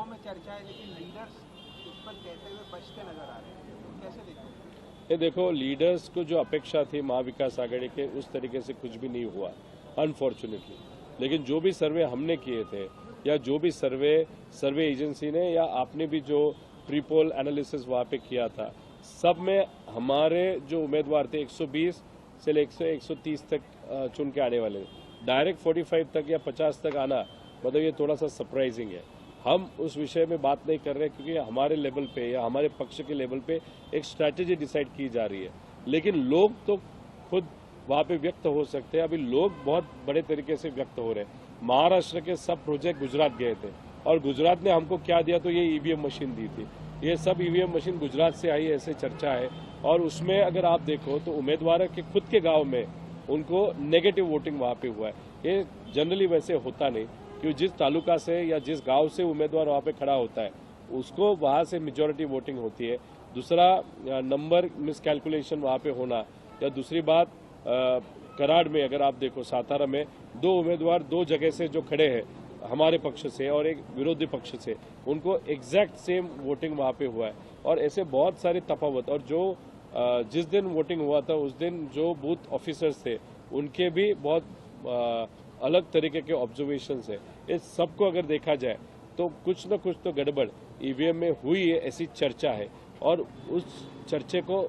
में चर्चा है, लेकिन लीडर्स इस पर कहते हुए बचते नजर आ रहे हैं, तो कैसे देखते हैं? ये देखो, लीडर्स को जो अपेक्षा थी महाविकास आघाड़ी के, उस तरीके से कुछ भी नहीं हुआ अनफॉर्चुनेटली। लेकिन जो भी सर्वे हमने किए थे या जो भी सर्वे एजेंसी ने या आपने भी जो प्रीपोल एनालिसिस वहाँ पे किया था, सब में हमारे जो उम्मीदवार थे 120 से लेकर 130 तक चुन के आने वाले, डायरेक्ट 45 तक या 50 तक आना मतलब ये थोड़ा सा सरप्राइजिंग है। हम उस विषय में बात नहीं कर रहे क्योंकि हमारे लेवल पे या हमारे पक्ष के लेवल पे एक स्ट्रैटेजी डिसाइड की जा रही है, लेकिन लोग तो खुद वहाँ पे व्यक्त हो सकते हैं। अभी लोग बहुत बड़े तरीके से व्यक्त हो रहे हैं। महाराष्ट्र के सब प्रोजेक्ट गुजरात गए थे और गुजरात ने हमको क्या दिया, तो ये ईवीएम मशीन दी थी। ये सब ईवीएम मशीन गुजरात से आई, ऐसे चर्चा है। और उसमें अगर आप देखो तो उम्मीदवार के खुद के गांव में उनको नेगेटिव वोटिंग वहाँ पे हुआ है। ये जनरली वैसे होता नहीं, क्योंकि जिस तालुका से या जिस गांव से उम्मीदवार वहाँ पे खड़ा होता है उसको वहाँ से मेजॉरिटी वोटिंग होती है। दूसरा, नंबर मिसकैलकुलेशन वहाँ पे होना, या दूसरी बात कराड़ में अगर आप देखो, सातारा में 2 उम्मीदवार 2 जगह से जो खड़े हैं हमारे पक्ष से और एक विरोधी पक्ष से, उनको एग्जैक्ट सेम वोटिंग वहाँ पे हुआ है। और ऐसे बहुत सारे तफावत, और जो जिस दिन वोटिंग हुआ था उस दिन जो बूथ ऑफिसर्स थे उनके भी बहुत अलग तरीके के ऑब्जर्वेशंस है। इस सबको अगर देखा जाए तो कुछ न कुछ तो गड़बड़ ईवीएम में हुई है, ऐसी चर्चा है। और उस चर्चे को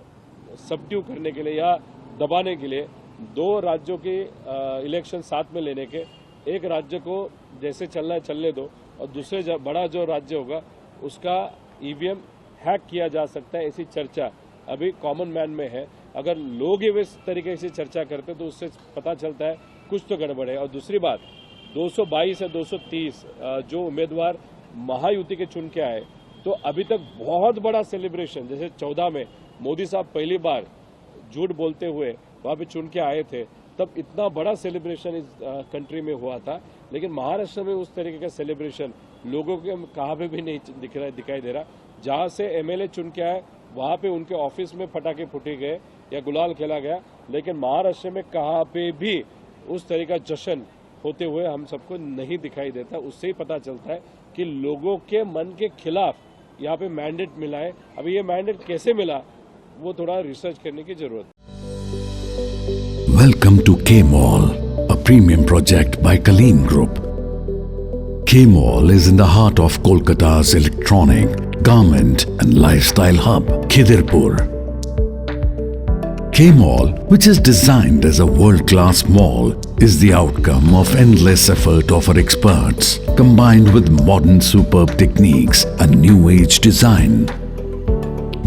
सबड्यू करने के लिए या दबाने के लिए 2 राज्यों के इलेक्शन साथ में लेने के, एक राज्य को जैसे चलना है चलने दो, और दूसरे बड़ा जो राज्य होगा उसका ईवीएम हैक किया जा सकता है, ऐसी चर्चा अभी कॉमन मैन में है। अगर लोग ये इस तरीके से चर्चा करते तो उससे पता चलता है कुछ तो गड़बड़ है। और दूसरी बात, 222 या 230 जो उम्मीदवार महायुति के चुन के आए, तो अभी तक बहुत बड़ा सेलिब्रेशन, जैसे 14 में मोदी साहब पहली बार झूठ बोलते हुए वहाँ पे चुन के आए थे, तब इतना बड़ा सेलिब्रेशन इस कंट्री में हुआ था। लेकिन महाराष्ट्र में उस तरीके का सेलिब्रेशन लोगों के कहाँ पे भी नहीं दिखाई दे रहा। जहाँ से एमएलए चुन के आए वहाँ पे उनके ऑफिस में पटाखे फूटे गए या गुलाल खेला गया, लेकिन महाराष्ट्र में कहाँ पे भी उस तरह का जश्न होते हुए हम सबको नहीं दिखाई देता। उससे ही पता चलता है कि लोगों के मन के खिलाफ यहाँ पे मैंडेट मिला है। अभी ये मैंडेट कैसे मिला वो थोड़ा रिसर्च करने की जरूरत है। Welcome to K-Mall, a premium project by Kaleen Group. K-Mall is in the heart of Kolkata's electronic, garment and lifestyle hub, Khidirpur. K-Mall, which is designed as a world-class mall, is the outcome of endless effort of our experts, combined with modern superb techniques and new age design.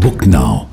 Book now